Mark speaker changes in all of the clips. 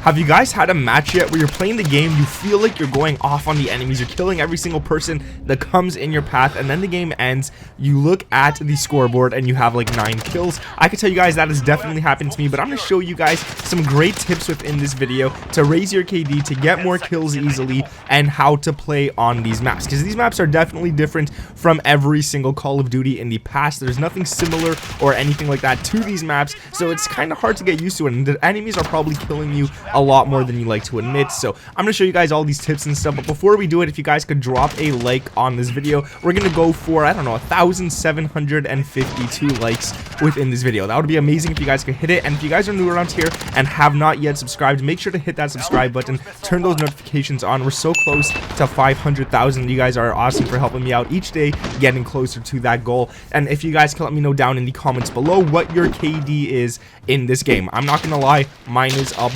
Speaker 1: Have you guys had a match yet where you're playing the game, you feel like you're going off on the enemies, you're killing every single person that comes in your path, and then the game ends, you look at the scoreboard and you have like 9 kills? I can tell you guys that has definitely happened to me, but I'm going to show you guys some great tips within this video to raise your KD, to get more kills easily, and how to play on these maps, because these maps are definitely different from every single Call of Duty in the past. There's nothing similar or anything like that to these maps, so it's kind of hard to get used to it, and the enemies are probably killing you a lot more than you like to admit. So I'm gonna show you guys all these tips and stuff, but before we do it, if you guys could drop a like on this video, we're gonna go for, I don't know, 1,752 likes within this video. That would be amazing if you guys could hit it. And if you guys are new around here and have not yet subscribed, make sure to hit that subscribe button, turn those notifications on. We're so close to 500,000. You guys are awesome for helping me out each day, getting closer to that goal. And if you guys can let me know down in the comments below what your KD is in this game. I'm not gonna lie, mine is a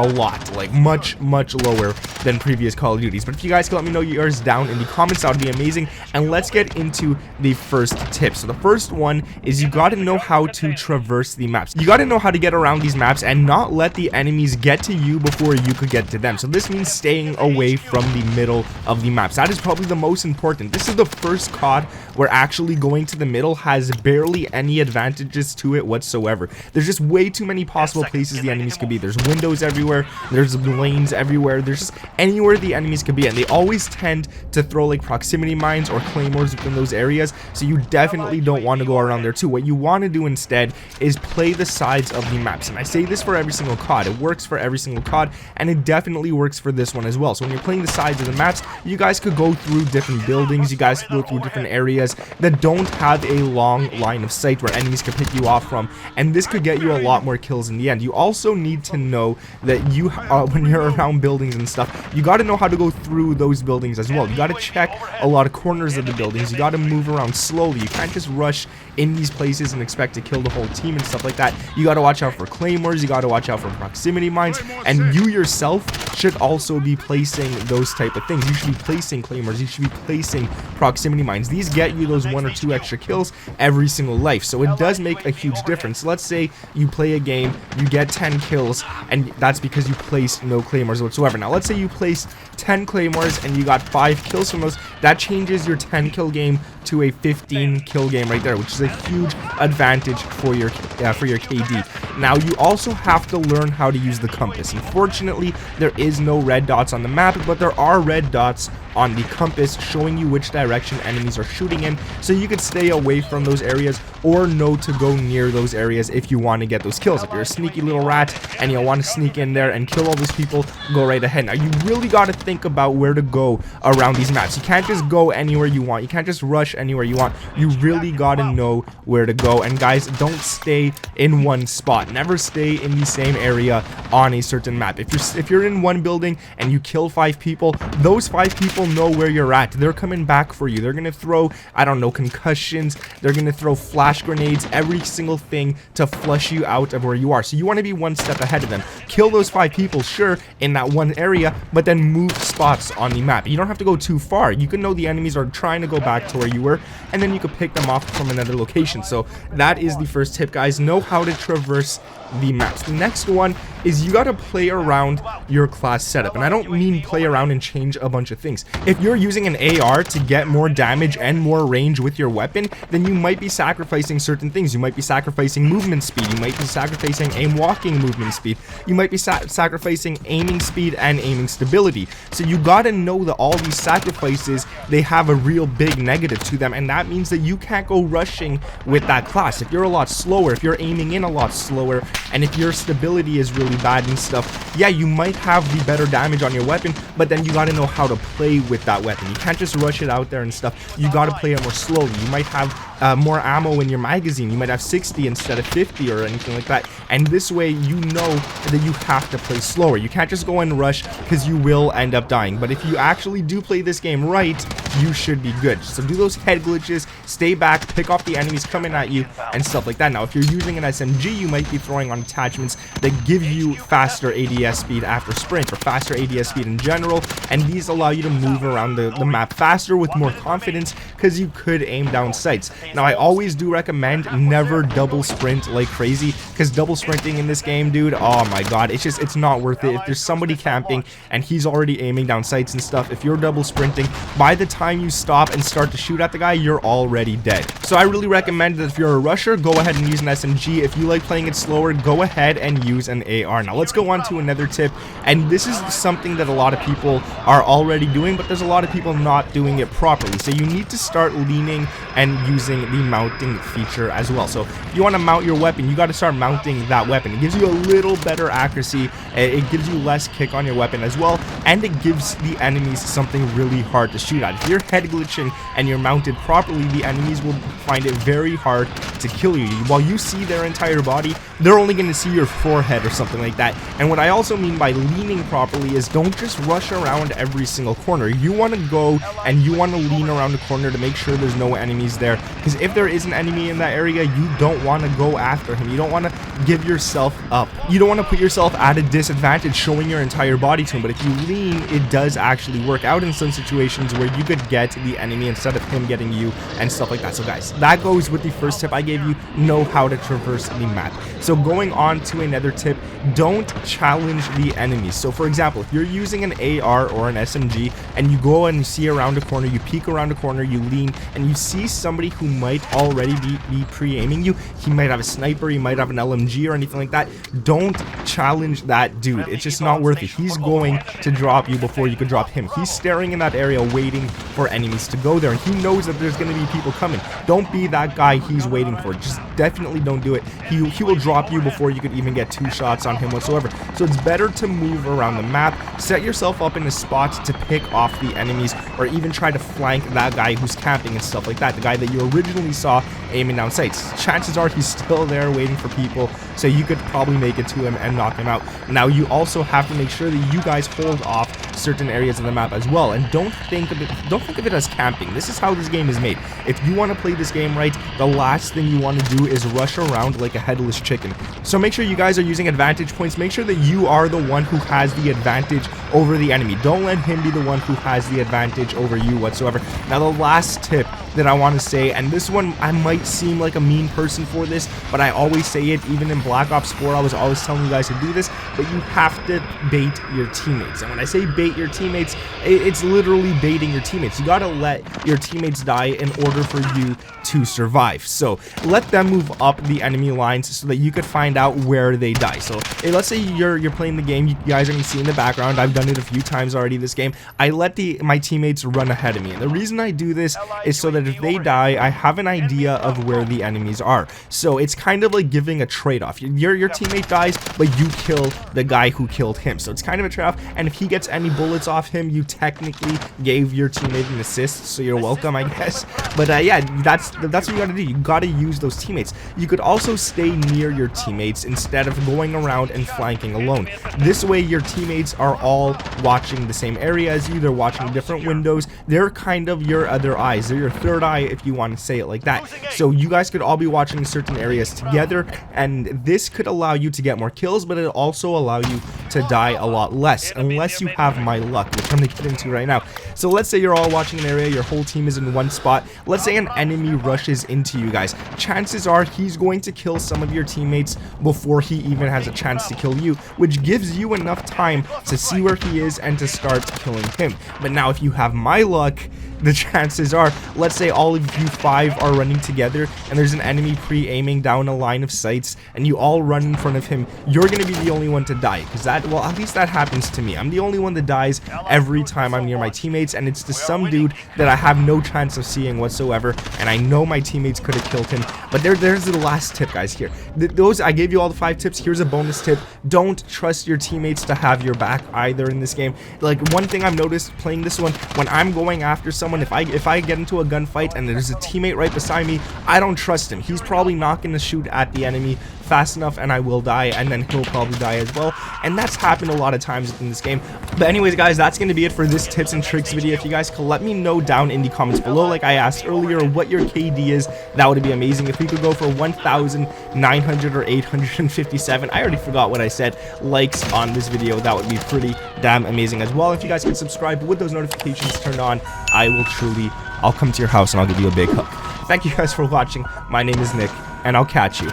Speaker 1: lot, like much lower than previous Call of Duties, but if you guys can let me know yours down in the comments, that would be amazing. And let's get into the first tip. So the first one is you got to know how to traverse the maps. You got to know how to get around these maps and not let the enemies get to you before you could get to them. So this means staying away from the middle of the maps. That is probably the most important. This is the first COD where actually going to the middle has barely any advantages to it whatsoever. There's just way too many possible places the enemies could be. There's windows everywhere, there's lanes everywhere, there's just anywhere the enemies could be, and they always tend to throw like proximity mines or claymores within those areas, so you definitely don't want to go around there too. What you want to do instead is play the sides of the maps, and I say this for every single COD. It works for every single COD, and it definitely works for this one as well. So when you're playing the sides of the maps, you guys could go through different buildings, you guys could go through different areas that don't have a long line of sight where enemies can pick you off from, and this could get you a lot more kills in the end. You also need to know that you when you're around buildings and stuff, you got to know how to go through those buildings as well. You got to check a lot of corners of the buildings. You got to move around slowly. You can't just rush in these places and expect to kill the whole team and stuff like that. You got to watch out for claymores, you got to watch out for proximity mines, and you yourself should also be placing those type of things. You should be placing claymores, you should be placing proximity mines. These get you those 1 or 2 extra kills every single life, so it does make a huge difference. Let's say you play a game, you get 10 kills, and that's because you placed no claymores whatsoever. Now let's say you placed 10 claymores and you got 5 kills from those. That changes your 10 kill game to a 15 kill game right there, which is a huge advantage for your KD. Now you also have to learn how to use the compass. Unfortunately, there is no red dots on the map, but there are red dots on the compass showing you which direction enemies are shooting in, so you could stay away from those areas or know to go near those areas if you want to get those kills. If you're a sneaky little rat and you want to sneak in there and kill all those people, go right ahead. Now you really got to think about where to go around these maps. You can't just go anywhere you want, you can't just rush anywhere you want. You really got to know where to go. And guys, don't stay in one spot. Never stay in the same area on a certain map. If you're in one building and you kill 5 people, those 5 people know where you're at. They're coming back for you. They're gonna throw, I don't know, concussions, they're gonna throw flash grenades, every single thing to flush you out of where you are. So you want to be one step ahead of them. Kill those 5 people, sure, in that one area, but then move spots on the map. You don't have to go too far. You can know the enemies are trying to go back to where you were, and then you could pick them off from another location. So that is the first tip, guys. Know how to traverse the maps. The next one is you got to play around your class setup, and I don't mean play around and change a bunch of things. If you're using an AR to get more damage and more range with your weapon, then you might be sacrificing certain things. You might be sacrificing movement speed, you might be sacrificing aim walking movement speed, you might be sacrificing aiming speed and aiming stability. So you got to know that all these sacrifices, they have a real big negative to them, and that means that you can't go rushing with that class. If you're a lot slower, if you're aiming in a lot slower, and if your stability is really bad and stuff, yeah, you might have the better damage on your weapon, but then you got to know how to play with that weapon. You can't just rush it out there and stuff. You got to play it more slowly. You might have more ammo in your magazine. You might have 60 instead of 50 or anything like that, and this way you know that you have to play slower. You can't just go and rush, because you will end up dying. But if you actually do play this game right, you should be good. So do those head glitches, stay back, pick off the enemies coming at you and stuff like that. Now if you're using an SMG, you might be throwing on attachments that give you faster ADS speed after sprint, or faster ADS speed in general, and these allow you to move around the map faster with more confidence because you could aim down sights. Now I always do recommend never double sprint like crazy, because double sprinting in this game, dude, oh my god, it's not worth it. If there's somebody camping and he's already aiming down sights and stuff, if you're double sprinting, by the time you stop and start to shoot at the guy, you're already dead. So I really recommend that if you're a rusher, go ahead and use an SMG. If you like playing it slower, go ahead and use an AR. Now let's go on to another tip, and this is something that a lot of people are already doing, but there's a lot of people not doing it properly. So you need to start leaning and using the mounting feature as well. So if you want to mount your weapon, you got to start mounting that weapon. It gives you a little better accuracy, it gives you less kick on your weapon as well, and it gives the enemies something really hard to shoot at. If you're head glitching and you're mounted properly, the enemies will find it very hard to kill you. While you see their entire body, they're only going to see your forehead or something like that. And what I also mean by leaning properly is don't just rush around every single corner. You want to go and you want to lean around the corner to make sure there's no enemies there, because if there is an enemy in that area, you don't want to go after him. You don't want to give yourself up. You don't want to put yourself at a disadvantage showing your entire body to him. But if you lean, it does actually work out in some situations where you could get the enemy instead of him getting you and stuff like that. So guys, that goes with the first tip I gave you, know how to traverse the map. So going on to another tip, don't challenge the enemies. So for example, if you're using an AR or an SMG and you go and you see around a corner, you peek around a corner, you lean, and you see somebody who might already be pre-aiming you, he might have a sniper, he might have an LMG or anything like that, don't challenge that dude. It's just not worth it. He's going to drop you before you can drop him. He's staring in that area waiting for enemies to go there, and he knows that there's going to be people coming. Don't be that guy he's waiting for. Just definitely don't do it. He will drop you before you could even get 2 shots on him whatsoever. So it's better to move around the map, set yourself up in a spot to pick off the enemies, or even try to flank that guy who's camping and stuff like that, the guy that you originally saw aiming down sights. Chances are he's still there waiting for people, so you could probably make it to him and knock him out. Now you also have to make sure that you guys hold off certain areas of the map as well, and don't think of it as camping. This is how this game is made. If you want to play this game right, the last thing you want to do is rush around like a headless chicken. So make sure you guys are using advantage points. Make sure that you are the one who has the advantage over the enemy. Don't let him be the one who has the advantage over you whatsoever. Now the last tip that I want to say, and this one I might seem like a mean person for this, but I always say it. Even in Black Ops 4 I was always telling you guys to do this, but you have to bait your teammates. And when I say bait your teammates, it's literally baiting your teammates. You gotta let your teammates die in order for you to survive. So let them move up the enemy lines so that you could find out where they die. So hey, let's say you're playing the game, you guys are gonna see in the background, I've done it a few times already this game, I let my teammates run ahead of me, and the reason I do this is so that if they die, I have an idea of where the enemies are. So it's kind of like giving a trade-off. Your teammate dies, but you kill the guy who killed him. So it's kind of a trade-off, and if he gets any bullets off him, you technically gave your teammate an assist, so you're welcome, I guess. But yeah, that's what you gotta do. You gotta use those teammates. You could also stay near your teammates instead of going around and flanking alone. This way your teammates are all watching the same area as you. They're watching different windows. They're kind of your other eyes. They're your third eye, if you want to say it like that. So you guys could all be watching certain areas together, and this could allow you to get more kills, but it'll also allow you to die a lot less, unless you have my luck, which I'm gonna get into right now. So let's say you're all watching an area, your whole team is in one spot. Let's say an enemy rushes into you guys. Chances are he's going to kill some of your teammates before he even has a chance to kill you, which gives you enough time to see where he is and to start killing him. But now if you have my luck, the chances are, let's say all of you 5 are running together and there's an enemy pre-aiming down a line of sights and you all run in front of him, you're gonna be the only one to die, because well, at least that happens to me. I'm the only one that dies every time I'm near my teammates, and it's to some dude that I have no chance of seeing whatsoever, and I know my teammates could have killed him. But there's the last tip, guys. Here, those I gave you all the 5 tips. Here's a bonus tip: don't trust your teammates to have your back either in this game. Like, one thing I've noticed playing this one, when I'm going after someone, if I get into a gunfight and there's a teammate right beside me, I don't trust him. He's probably not going to shoot at the enemy fast enough and I will die, and then he'll probably die as well, and that's happened a lot of times in this game. But anyways guys, that's going to be it for this tips and tricks video. If you guys could let me know down in the comments below, like I asked earlier, what your KD is, that would be amazing. If we could go for 1,900 or 857, I already forgot what I said, likes on this video, that would be pretty damn amazing as well. If you guys could subscribe with those notifications turned on, I'll come to your house and I'll give you a big hug. Thank you guys for watching. My name is Nick, and I'll catch you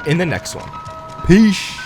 Speaker 1: in the next one. Peace.